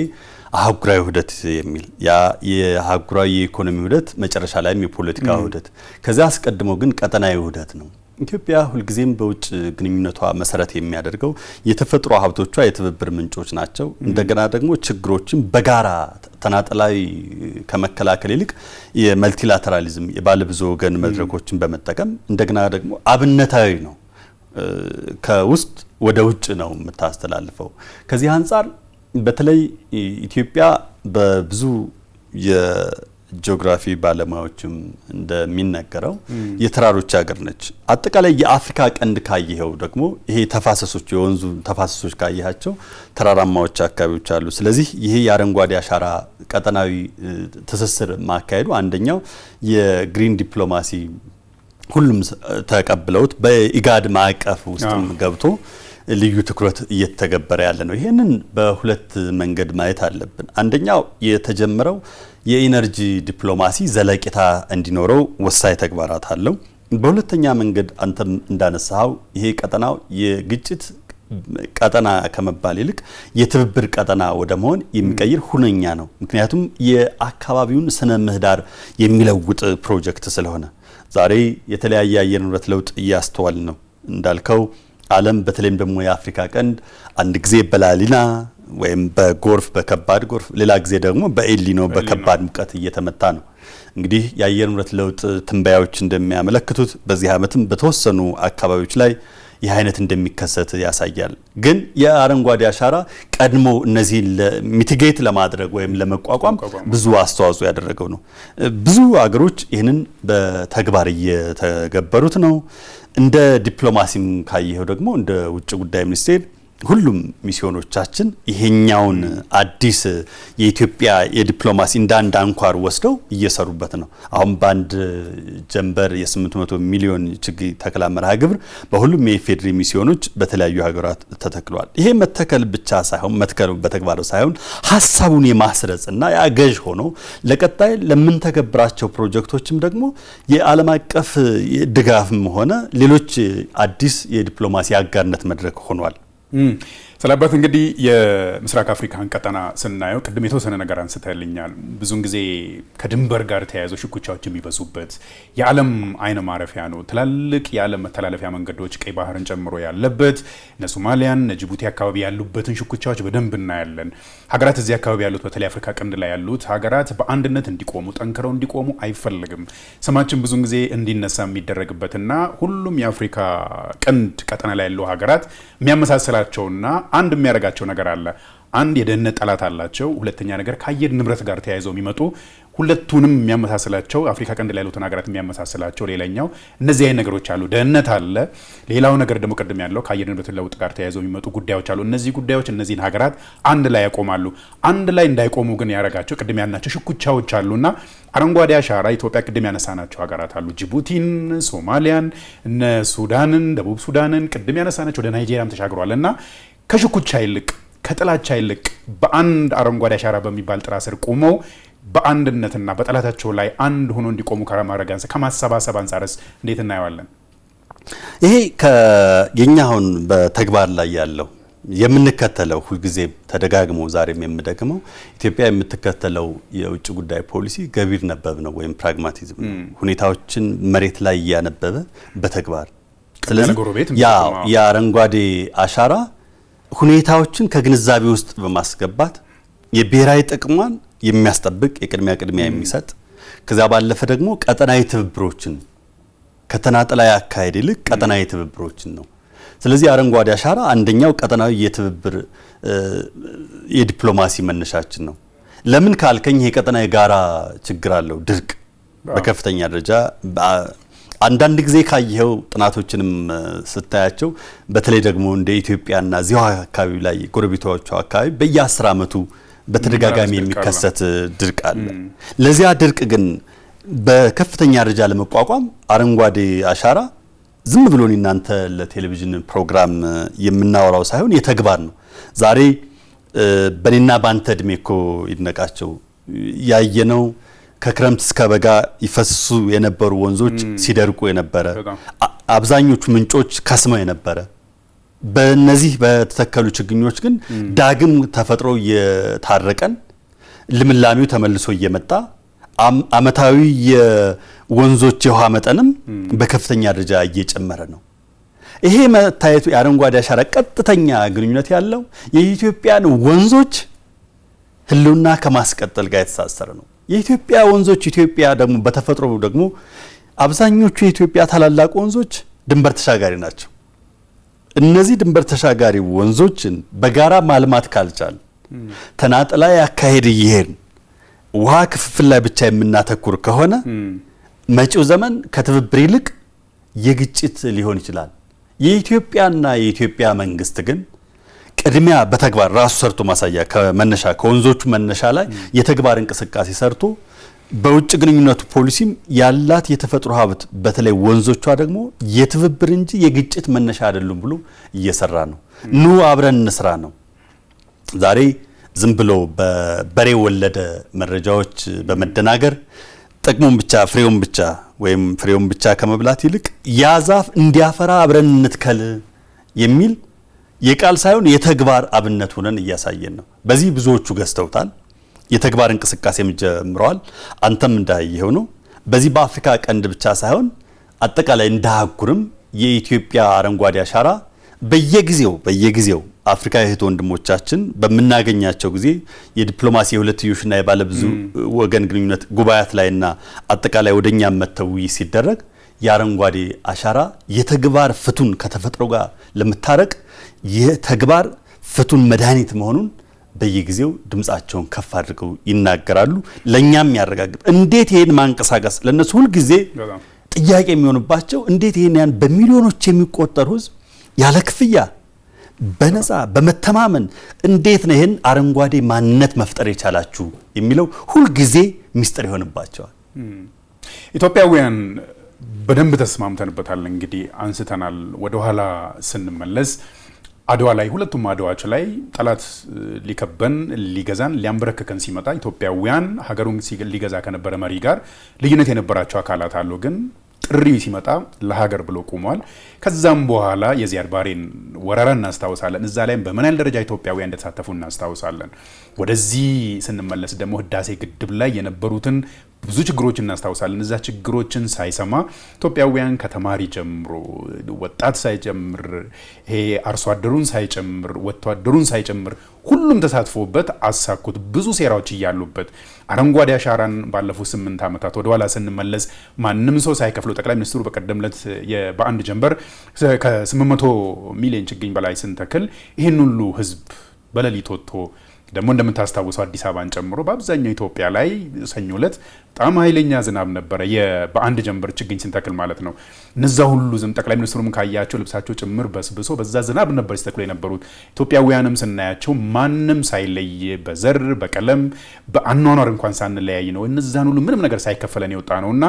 አህጉራዊ ውህደት የሚል ያ የአህጉራዊ የኢኮኖሚ ውህደት መጨረሻ ላይም የፖለቲካ ውህደት ከዚያ አስቀድሞ ግን ቀጠናዊ ውህደት ነው። ኢትዮጵያ ሁልጊዜም በውጭ ግንኙነቷ መሰረት የሚያደርገው የተፈጥሮ ሀብቶቿ የትብብር ምንጮች ናቸው። እንደገና ደግሞ ችግሮችን በጋራ ተናጠላዊ ከመከላከል ይልቅ የመልቲላተራሊዝም የባለብዙ ወገን መድረኮችን በመጠቀም እንደገና ደግሞ አብነታዊ ነው። ከውስጥ ወደ ውጭ ነው የምታስተላልፈው። ከዚህ አንጻር በተለይ ኢትዮጵያ በብዙ ጂኦግራፊ ባለሙያዎችም እንደሚነገረው የተራሮች ሀገር ነች። አጠቃላይ የአፍሪካ ቀንድ ካየኸው ደግሞ ይሄ ተፋሰሶች የወንዙ ተፋሰሶች ካየሃቸው ተራራማዎች አካባቢዎች አሉ። ስለዚህ ይሄ የአረንጓዴ አሻራ ቀጠናዊ ትስስር ማካሄዱ አንደኛው የግሪን ዲፕሎማሲ ሁሉም ተቀብለውት በኢጋድ ማዕቀፍ ውስጥም ገብቶ ልዩ ትኩረት እየተገበረ ያለ ነው። ይሄንን በሁለት መንገድ ማየት አለብን። አንደኛው የተጀመረው የኢነርጂ ዲፕሎማሲ ዘለቂታ እንዲኖረው ወሳኝ ተግባራት አለው። በሁለተኛ መንገድ አንተም እንዳነሳው ይሄ ቀጠናው የግጭት ቀጠና ከመባል ይልቅ የትብብር ቀጠና ወደ መሆን የሚቀይር ሁነኛ ነው። ምክንያቱም የአካባቢውን ስነ ምህዳር የሚለውጥ ፕሮጀክት ስለሆነ ዛሬ የተለያየ አየር ንብረት ለውጥ እያስተዋል ነው እንዳልከው ዓለም በተለይም ደግሞ የአፍሪካ ቀንድ አንድ ጊዜ በላሊና ወይም በጎርፍ በከባድ ጎርፍ ሌላ ጊዜ ደግሞ በኤልኒኖ በከባድ ሙቀት እየተመታ ነው። እንግዲህ የአየር ንብረት ለውጥ ትንበያዎች እንደሚያመለክቱት በዚህ ዓመትም በተወሰኑ አካባቢዎች ላይ ይህ አይነት እንደሚከሰት ያሳያል። ግን የአረንጓዴ አሻራ ቀድሞ እነዚህ ሚቲጌት ለማድረግ ወይም ለመቋቋም ብዙ አስተዋጽኦ ያደረገው ነው። ብዙ አገሮች ይህንን በተግባር እየተገበሩት ነው። እንደ ዲፕሎማሲም ካየው ደግሞ እንደ ውጭ ጉዳይ ሚኒስቴር ሁሉም ሚስዮኖቻችን ይሄኛውን አዲስ የኢትዮጵያ የዲፕሎማሲ እንዳንድ አንኳር ወስደው እየሰሩበት ነው። አሁን ባንድ ጀንበር የ800 ሚሊዮን ችግኝ ተከላ መርሃ ግብር በሁሉም የኢፌድሪ ሚስዮኖች በተለያዩ ሀገራት ተተክሏል። ይሄ መተከል ብቻ ሳይሆን መትከል በተግባር ሳይሆን ሐሳቡን የማስረጽና ያገዥ ሆኖ ለቀጣይ ለምንተገብራቸው ፕሮጀክቶችም ደግሞ የዓለም አቀፍ ድጋፍም ሆነ ሌሎች አዲስ የዲፕሎማሲ አጋርነት መድረክ ሆኗል። ሰላባት እንግዲህ የምስራቅ አፍሪካን ቀጠና ስናየው ቅድም የተወሰነ ነገር አንስተልኛል። ብዙውን ጊዜ ከድንበር ጋር ተያይዘው ሽኩቻዎች የሚበዙበት የዓለም አይነ ማረፊያ ነው። ትላልቅ የዓለም መተላለፊያ መንገዶች ቀይ ባህርን ጨምሮ ያለበት እነ ሶማሊያን እነ ጅቡቲ አካባቢ ያሉበትን ሽኩቻዎች በደንብ እናያለን። ሀገራት እዚህ አካባቢ ያሉት በተለይ አፍሪካ ቀንድ ላይ ያሉት ሀገራት በአንድነት እንዲቆሙ ጠንክረው እንዲቆሙ አይፈልግም። ስማችን ብዙውን ጊዜ እንዲነሳ የሚደረግበትና ሁሉም የአፍሪካ ቀንድ ቀጠና ላይ ያሉ ሀገራት የሚያመሳስላቸውና አንድ የሚያደርጋቸው ነገር አለ። አንድ የደህንነት ጠላት አላቸው። ሁለተኛ ነገር ከአየር ንብረት ጋር ተያይዘው የሚመጡ ሁለቱንም የሚያመሳስላቸው አፍሪካ ቀንድ ላይ ያሉትን ሀገራት የሚያመሳስላቸው ሌላኛው እነዚህ አይነት ነገሮች አሉ። ደህንነት አለ። ሌላው ነገር ደግሞ ቅድም ያለው ከአየር ንብረት ለውጥ ጋር ተያይዘው የሚመጡ ጉዳዮች አሉ። እነዚህ ጉዳዮች እነዚህን ሀገራት አንድ ላይ ያቆማሉ። አንድ ላይ እንዳይቆሙ ግን ያደረጋቸው ቅድም ያልናቸው ሽኩቻዎች አሉና አረንጓዴ አሻራ ኢትዮጵያ ቅድም ያነሳናቸው ሀገራት አሉ። ጅቡቲን፣ ሶማሊያን፣ እነ ሱዳንን፣ ደቡብ ሱዳንን ቅድም ያነሳናቸው ወደ ናይጄሪያም ተሻግሯልና ከሽኩቻ ይልቅ ከጥላቻ ይልቅ በአንድ አረንጓዴ አሻራ በሚባል ጥላ ስር ቆመው በአንድነትና በጠላታቸው ላይ አንድ ሆኖ እንዲቆሙ ከማድረግ አንፃር ከማሰባሰብ አንፃርስ እንዴት እናየዋለን? ይሄ የኛ አሁን በተግባር ላይ ያለው የምንከተለው ሁልጊዜ ተደጋግሞ ዛሬም የምደግመው ኢትዮጵያ የምትከተለው የውጭ ጉዳይ ፖሊሲ ገቢር ነበብ ነው ወይም ፕራግማቲዝም ነው። ሁኔታዎችን መሬት ላይ እያነበበ በተግባር ስለዚህ የአረንጓዴ አሻራ ሁኔታዎችን ከግንዛቤ ውስጥ በማስገባት የብሔራዊ ጥቅሟን የሚያስጠብቅ ቅድሚያ የሚሰጥ ከዛ ባለፈ ደግሞ ቀጠናዊ ትብብሮችን ከተናጠላዊ አካሄድ ይልቅ ቀጠናዊ ትብብሮችን ነው። ስለዚህ አረንጓዴ አሻራ አንደኛው ቀጠናዊ የትብብር የዲፕሎማሲ መነሻችን ነው። ለምን ካልከኝ ይሄ ቀጠናዊ ጋራ ችግር አለው። ድርቅ በከፍተኛ ደረጃ አንዳንድ ጊዜ ካየው ጥናቶችንም ስታያቸው በተለይ ደግሞ እንደ ኢትዮጵያና እዚሁ አካባቢ ላይ ጎረቤቶቿ አካባቢ በየ10 ዓመቱ በተደጋጋሚ የሚከሰት ድርቅ አለ። ለዚያ ድርቅ ግን በከፍተኛ ደረጃ ለመቋቋም አረንጓዴ አሻራ ዝም ብሎን እናንተ ለቴሌቪዥን ፕሮግራም የምናወራው ሳይሆን የተግባር ነው። ዛሬ በኔና ባንተ እድሜ እኮ ይድነቃቸው ያየነው ከክረምት እስከ በጋ ይፈሱ የነበሩ ወንዞች ሲደርቁ የነበረ አብዛኞቹ ምንጮች ከስመው የነበረ በእነዚህ በተተከሉ ችግኞች ግን ዳግም ተፈጥሮ የታረቀን ልምላሜው ተመልሶ እየመጣ አመታዊ የወንዞች የውሃ መጠንም በከፍተኛ ደረጃ እየጨመረ ነው። ይሄ መታየቱ የአረንጓዴ አሻራ ቀጥተኛ ግንኙነት ያለው የኢትዮጵያን ወንዞች ህልውና ከማስቀጠል ጋር የተሳሰረ ነው። የኢትዮጵያ ወንዞች ኢትዮጵያ ደግሞ በተፈጥሮ ደግሞ አብዛኞቹ የኢትዮጵያ ታላላቅ ወንዞች ድንበር ተሻጋሪ ናቸው። እነዚህ ድንበር ተሻጋሪ ወንዞችን በጋራ ማልማት ካልቻል ተናጥላ ያካሄድ ይሄን ውሃ ክፍፍል ላይ ብቻ የምናተኩር ከሆነ መጪው ዘመን ከትብብር ይልቅ የግጭት ሊሆን ይችላል። የኢትዮጵያና የኢትዮጵያ መንግስት ግን ቅድሚያ በተግባር ራሱ ሰርቶ ማሳያ ከመነሻ ከወንዞቹ መነሻ ላይ የተግባር እንቅስቃሴ ሰርቶ በውጭ ግንኙነቱ ፖሊሲም ያላት የተፈጥሮ ሀብት በተለይ ወንዞቿ ደግሞ የትብብር እንጂ የግጭት መነሻ አይደሉም ብሎ እየሰራ ነው። ኑ አብረን እንስራ ነው። ዛሬ ዝም ብሎ በበሬ ወለደ መረጃዎች በመደናገር ጥቅሙን ብቻ ፍሬውን ብቻ ወይም ፍሬውን ብቻ ከመብላት ይልቅ ያዛፍ እንዲያፈራ አብረን እንትከል የሚል የቃል ሳይሆን የተግባር አብነት ሆነን እያሳየን ነው። በዚህ ብዙዎቹ ገዝተውታል። የተግባር እንቅስቃሴም ጀምረዋል። አንተም እንዳየኸው ነው። በዚህ በአፍሪካ ቀንድ ብቻ ሳይሆን አጠቃላይ እንዳሃጉርም የኢትዮጵያ አረንጓዴ አሻራ በየጊዜው አፍሪካ እህት ወንድሞቻችን በመናገኛቸው ጊዜ የዲፕሎማሲ የሁለትዮሽና የባለብዙ ወገን ግንኙነት ጉባኤያት ላይና አጠቃላይ ወደኛ መተው ሲደረግ የአረንጓዴ አሻራ የተግባር ፍቱን ከተፈጥሮ ጋር ለምታረቅ የተግባር ፍቱን መድኃኒት መሆኑን በየጊዜው ድምጻቸውን ከፍ አድርገው ይናገራሉ። ለኛም ያረጋግጥ እንዴት ይሄን ማንቀሳቀስ ለነሱ ሁሉ ጊዜ ጥያቄ የሚሆንባቸው እንዴት ይሄን ያን በሚሊዮኖች የሚቆጠሩ ህዝብ ያለ ክፍያ በነፃ በመተማመን እንዴት ነው ይሄን አረንጓዴ ማንነት መፍጠር የቻላችሁ የሚለው ሁሉ ጊዜ ሚስጥር ይሆንባቸዋል። ኢትዮጵያውያን በደንብ ተስማምተንበታል። እንግዲህ አንስተናል። ወደ ኋላ ስንመለስ አድዋ ላይ ሁለቱም አድዋዎች ላይ ጠላት ሊከበን ሊገዛን ሊያንበረከከን ሲመጣ ኢትዮጵያውያን ሀገሩን ሊገዛ ከነበረ መሪ ጋር ልዩነት የነበራቸው አካላት አሉ። ግን ጥሪ ሲመጣ ለሀገር ብሎ ቆሟል። ከዛም በኋላ የዚያድ ባሬን ወረራ እናስታውሳለን። እዛ ላይም በምን ያህል ደረጃ ኢትዮጵያውያን እንደተሳተፉ እናስታውሳለን። ወደዚህ ስንመለስ ደግሞ ህዳሴ ግድብ ላይ የነበሩትን ብዙ ችግሮች እናስታውሳለን። እዛ ችግሮችን ሳይሰማ ኢትዮጵያውያን ከተማሪ ጀምሮ ወጣት ሳይጨምር ይሄ አርሶ አደሩን ሳይጨምር ወታደሩን ሳይጨምር ሁሉም ተሳትፎበት አሳኩት። ብዙ ሴራዎች እያሉበት አረንጓዴ አሻራን ባለፉት 8 ዓመታት ወደ ኋላ ስንመለስ ማንም ሰው ሳይከፍለው ጠቅላይ ሚኒስትሩ በቀደምለት በአንድ ጀንበር ከ800 ሚሊዮን ችግኝ በላይ ስንተክል ይህን ሁሉ ህዝብ በሌሊት ወጥቶ ደግሞ እንደምታስታውሰው አዲስ አበባን ጨምሮ በአብዛኛው ኢትዮጵያ ላይ ሰኞ ዕለት በጣም ኃይለኛ ዝናብ ነበረ። በአንድ ጀንበር ችግኝ ስንተክል ማለት ነው። እነዛ ሁሉ ጠቅላይ ሚኒስትሩም ካያቸው ልብሳቸው ጭምር በስብሶ በዛ ዝናብ ነበር ሲተክሉ የነበሩት። ኢትዮጵያውያንም ስናያቸው ማንም ሳይለይ በዘር በቀለም በአኗኗር እንኳን ሳንለያይ ነው እነዛን ሁሉ ምንም ነገር ሳይከፈለን የወጣ ነውና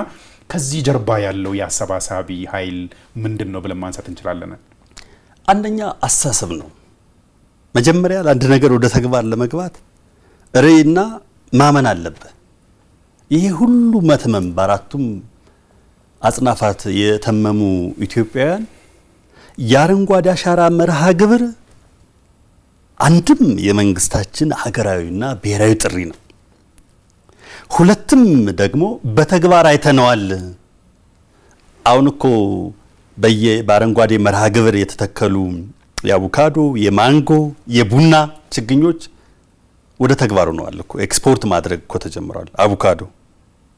ከዚህ ጀርባ ያለው የአሰባሳቢ ኃይል ምንድን ነው ብለን ማንሳት እንችላለን? አንደኛ አስተሳሰብ ነው። መጀመሪያ ለአንድ ነገር ወደ ተግባር ለመግባት ራዕይና ማመን አለበት። ይሄ ሁሉ መተመም በአራቱም አጽናፋት የተመሙ ኢትዮጵያውያን የአረንጓዴ አሻራ መርሃ ግብር አንድም የመንግስታችን ሀገራዊና ብሔራዊ ጥሪ ነው። ሁለትም ደግሞ በተግባር አይተነዋል። አሁን እኮ በአረንጓዴ መርሃ ግብር የተተከሉ የአቮካዶ፣ የማንጎ፣ የቡና ችግኞች ወደ ተግባር ሆነዋል እኮ ኤክስፖርት ማድረግ እኮ ተጀምሯል። አቮካዶ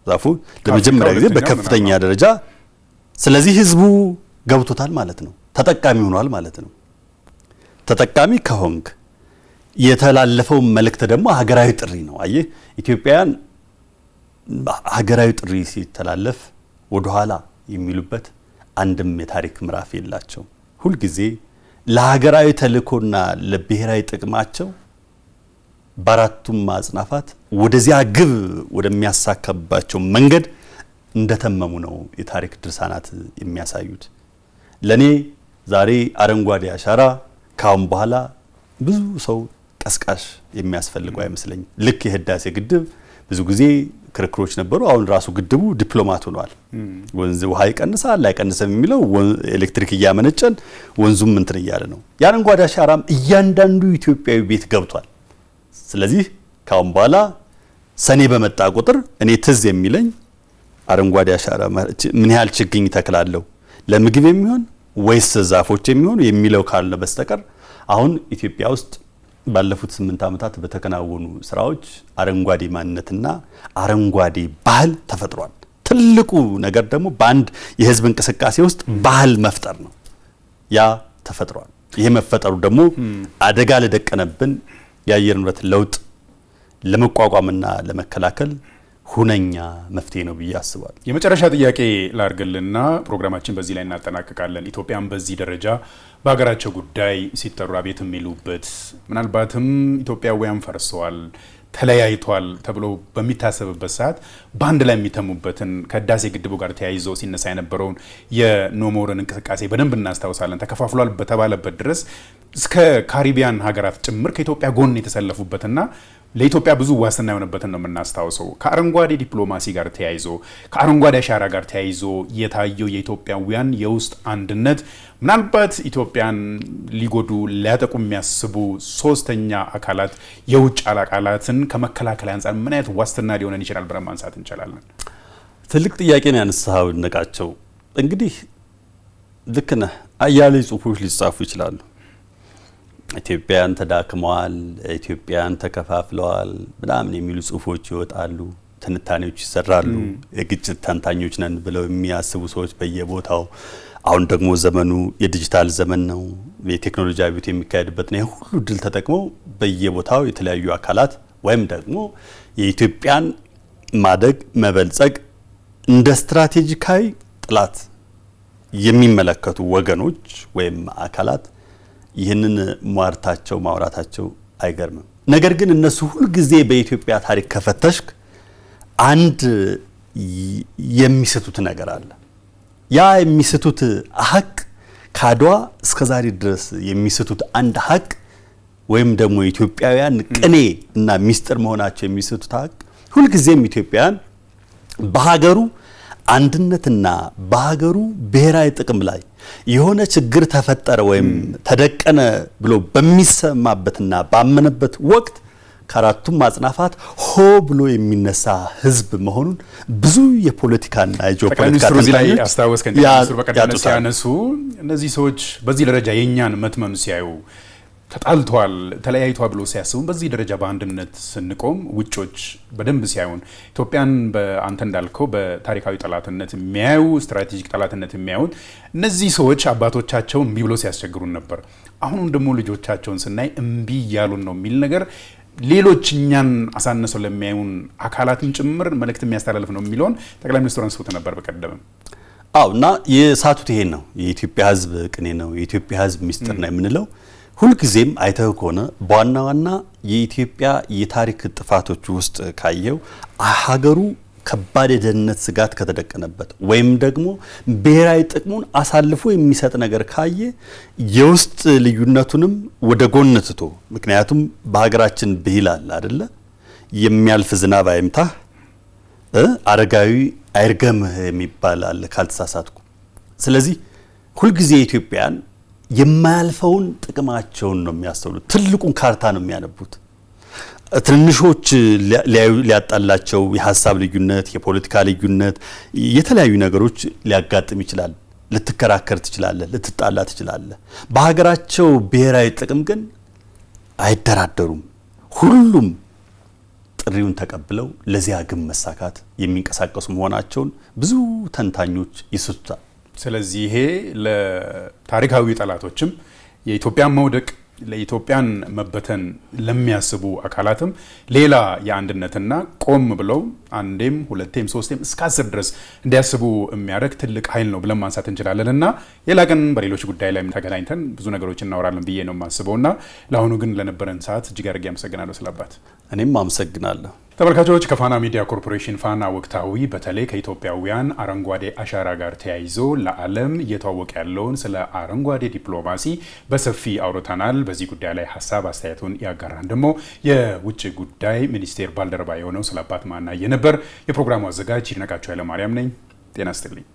ዛፉ ለመጀመሪያ ጊዜ በከፍተኛ ደረጃ ስለዚህ ህዝቡ ገብቶታል ማለት ነው። ተጠቃሚ ሆኗል ማለት ነው። ተጠቃሚ ከሆንክ የተላለፈው መልእክት ደግሞ ሀገራዊ ጥሪ ነው። አየህ ኢትዮጵያውያን ሀገራዊ ጥሪ ሲተላለፍ ወደ ኋላ የሚሉበት አንድም የታሪክ ምዕራፍ የላቸው። ሁሉ ጊዜ ለሀገራዊ ተልእኮና ለብሔራዊ ጥቅማቸው በአራቱም ማጽናፋት ወደዚያ ግብ ወደሚያሳካባቸው መንገድ እንደተመሙ ነው የታሪክ ድርሳናት የሚያሳዩት። ለኔ ዛሬ አረንጓዴ አሻራ ካሁን በኋላ ብዙ ሰው ቀስቃሽ የሚያስፈልገው አይመስለኝም። ልክ የህዳሴ ግድብ ብዙ ጊዜ ክርክሮች ነበሩ። አሁን ራሱ ግድቡ ዲፕሎማት ሆኗል። ወንዝ ውሃ ይቀንሳል አይቀንስም የሚለው ኤሌክትሪክ እያመነጨን ወንዙም እንትን እያለ ነው። የአረንጓዴ አሻራም እያንዳንዱ ኢትዮጵያዊ ቤት ገብቷል። ስለዚህ ካሁን በኋላ ሰኔ በመጣ ቁጥር እኔ ትዝ የሚለኝ አረንጓዴ አሻራ ምን ያህል ችግኝ ተክላለሁ ለምግብ የሚሆን ወይስ ዛፎች የሚሆን የሚለው ካልነ በስተቀር አሁን ኢትዮጵያ ውስጥ ባለፉት 8 ዓመታት በተከናወኑ ስራዎች አረንጓዴ ማንነትና አረንጓዴ ባህል ተፈጥሯል። ትልቁ ነገር ደግሞ በአንድ የህዝብ እንቅስቃሴ ውስጥ ባህል መፍጠር ነው። ያ ተፈጥሯል። ይሄ መፈጠሩ ደግሞ አደጋ ለደቀነብን የአየር ንብረት ለውጥ ለመቋቋምና ለመከላከል ሁነኛ መፍትሄ ነው ብዬ አስባለሁ። የመጨረሻ ጥያቄ ላርግልና ፕሮግራማችን በዚህ ላይ እናጠናቅቃለን። ኢትዮጵያን በዚህ ደረጃ በሀገራቸው ጉዳይ ሲጠሩ አቤት የሚሉበት ምናልባትም ኢትዮጵያውያን ፈርሰዋል፣ ተለያይቷል ተብሎ በሚታሰብበት ሰዓት በአንድ ላይ የሚተሙበትን ከህዳሴ ግድቡ ጋር ተያይዞ ሲነሳ የነበረውን የኖሞርን እንቅስቃሴ በደንብ እናስታውሳለን። ተከፋፍሏል በተባለበት ድረስ እስከ ካሪቢያን ሀገራት ጭምር ከኢትዮጵያ ጎን የተሰለፉበትና ለኢትዮጵያ ብዙ ዋስትና የሆነበትን ነው የምናስታውሰው። ከአረንጓዴ ዲፕሎማሲ ጋር ተያይዞ ከአረንጓዴ አሻራ ጋር ተያይዞ የታየው የኢትዮጵያውያን የውስጥ አንድነት ምናልባት ኢትዮጵያን ሊጎዱ ሊያጠቁ የሚያስቡ ሶስተኛ አካላት የውጭ አካላትን ከመከላከል አንጻር ምን አይነት ዋስትና ሊሆነን ይችላል ብለን ማንሳት እንችላለን? ትልቅ ጥያቄ ነው ያነሳው ነቃቸው። እንግዲህ ልክ ነህ። አያሌ ጽሁፎች ሊጻፉ ይችላሉ። ኢትዮጵያን ተዳክመዋል፣ ኢትዮጵያን ተከፋፍለዋል ምናምን የሚሉ ጽሁፎች ይወጣሉ፣ ትንታኔዎች ይሰራሉ። የግጭት ተንታኞች ነን ብለው የሚያስቡ ሰዎች በየቦታው። አሁን ደግሞ ዘመኑ የዲጂታል ዘመን ነው፣ የቴክኖሎጂ አብዮት የሚካሄድበት ነው። ሁሉ ድል ተጠቅመው በየቦታው የተለያዩ አካላት ወይም ደግሞ የኢትዮጵያን ማደግ መበልጸግ እንደ ስትራቴጂካዊ ጥላት የሚመለከቱ ወገኖች ወይም አካላት ይህንን ሟርታቸው ማውራታቸው አይገርምም። ነገር ግን እነሱ ሁሉ ጊዜ በኢትዮጵያ ታሪክ ከፈተሽክ አንድ የሚስቱት ነገር አለ። ያ የሚስቱት ሀቅ ከአድዋ እስከ ዛሬ ድረስ የሚስቱት አንድ ሀቅ ወይም ደግሞ ኢትዮጵያውያን ቅኔ እና ሚስጥር መሆናቸው የሚስቱት ሀቅ ሁልጊዜም ኢትዮጵያውያን በሀገሩ አንድነትና በሀገሩ ብሔራዊ ጥቅም ላይ የሆነ ችግር ተፈጠረ ወይም ተደቀነ ብሎ በሚሰማበትና ባመነበት ወቅት ከአራቱም አጽናፋት ሆ ብሎ የሚነሳ ህዝብ መሆኑን ብዙ የፖለቲካና የጂኦፖለቲካ ተንታኞች ሲያነሱ እነዚህ ሰዎች በዚህ ደረጃ የኛን መትመም ሲያዩ ተጣልቷል ተለያይቷል ብሎ ሲያስቡ በዚህ ደረጃ በአንድነት ስንቆም ውጮች በደንብ ሲያዩን ኢትዮጵያን በአንተ እንዳልከው በታሪካዊ ጠላትነት የሚያዩ ስትራቴጂክ ጠላትነት የሚያዩት እነዚህ ሰዎች አባቶቻቸውን እምቢ ብሎ ሲያስቸግሩን ነበር። አሁንም ደግሞ ልጆቻቸውን ስናይ እምቢ እያሉን ነው የሚል ነገር ሌሎች እኛን አሳነሰው ለሚያዩን አካላትም ጭምር መልእክት የሚያስተላልፍ ነው የሚለውን ጠቅላይ ሚኒስትሩ አንስቶት ነበር በቀደም። እና የሳቱት ይሄን ነው። የኢትዮጵያ ህዝብ ቅኔ ነው፣ የኢትዮጵያ ህዝብ ሚስጥር ነው የምንለው ሁልጊዜም አይተው ከሆነ በዋና ዋና የኢትዮጵያ የታሪክ ጥፋቶች ውስጥ ካየው ሀገሩ ከባድ የደህንነት ስጋት ከተደቀነበት ወይም ደግሞ ብሔራዊ ጥቅሙን አሳልፎ የሚሰጥ ነገር ካየ የውስጥ ልዩነቱንም ወደ ጎን ትቶ፣ ምክንያቱም በሀገራችን ብሂል አለ አይደለ? የሚያልፍ ዝናብ አይምታህ አረጋዊ አይርገምህ የሚባል አለ ካልተሳሳትኩ። ስለዚህ ሁልጊዜ ኢትዮጵያን የማያልፈውን ጥቅማቸውን ነው የሚያስተውሉት። ትልቁን ካርታ ነው የሚያነቡት። ትንሾች ሊያጣላቸው የሀሳብ ልዩነት፣ የፖለቲካ ልዩነት፣ የተለያዩ ነገሮች ሊያጋጥም ይችላል። ልትከራከር ትችላለህ፣ ልትጣላ ትችላለህ። በሀገራቸው ብሔራዊ ጥቅም ግን አይደራደሩም። ሁሉም ጥሪውን ተቀብለው ለዚያ ግብ መሳካት የሚንቀሳቀሱ መሆናቸውን ብዙ ተንታኞች ይስቱታል። ስለዚህ ይሄ ለታሪካዊ ጠላቶችም የኢትዮጵያን መውደቅ ለኢትዮጵያን መበተን ለሚያስቡ አካላትም ሌላ የአንድነትና ቆም ብለው አንዴም ሁለቴም ሶስቴም እስከ 10 ድረስ እንዲያስቡ የሚያደርግ ትልቅ ኃይል ነው ብለን ማንሳት እንችላለን። እና ሌላ ቀን በሌሎች ጉዳይ ላይ ተገናኝተን ብዙ ነገሮች እናወራለን ብዬ ነው የማስበውና ለአሁኑ ግን ለነበረን ሰዓት እጅግ አድርጌ አመሰግናለሁ ስላባት። እኔም አመሰግናለሁ። ተመልካቾች ከፋና ሚዲያ ኮርፖሬሽን ፋና ወቅታዊ በተለይ ከኢትዮጵያውያን አረንጓዴ አሻራ ጋር ተያይዞ ለዓለም እየተዋወቀ ያለውን ስለ አረንጓዴ ዲፕሎማሲ በሰፊ አውርተናል። በዚህ ጉዳይ ላይ ሀሳብ አስተያየቱን ያጋራን ደግሞ የውጭ ጉዳይ ሚኒስቴር ባልደረባ የሆነው ስለ አባት ማናየ ነበር። የፕሮግራሙ አዘጋጅ ይድነቃቸው ኃይለማርያም ነኝ። ጤና ይስጥልኝ።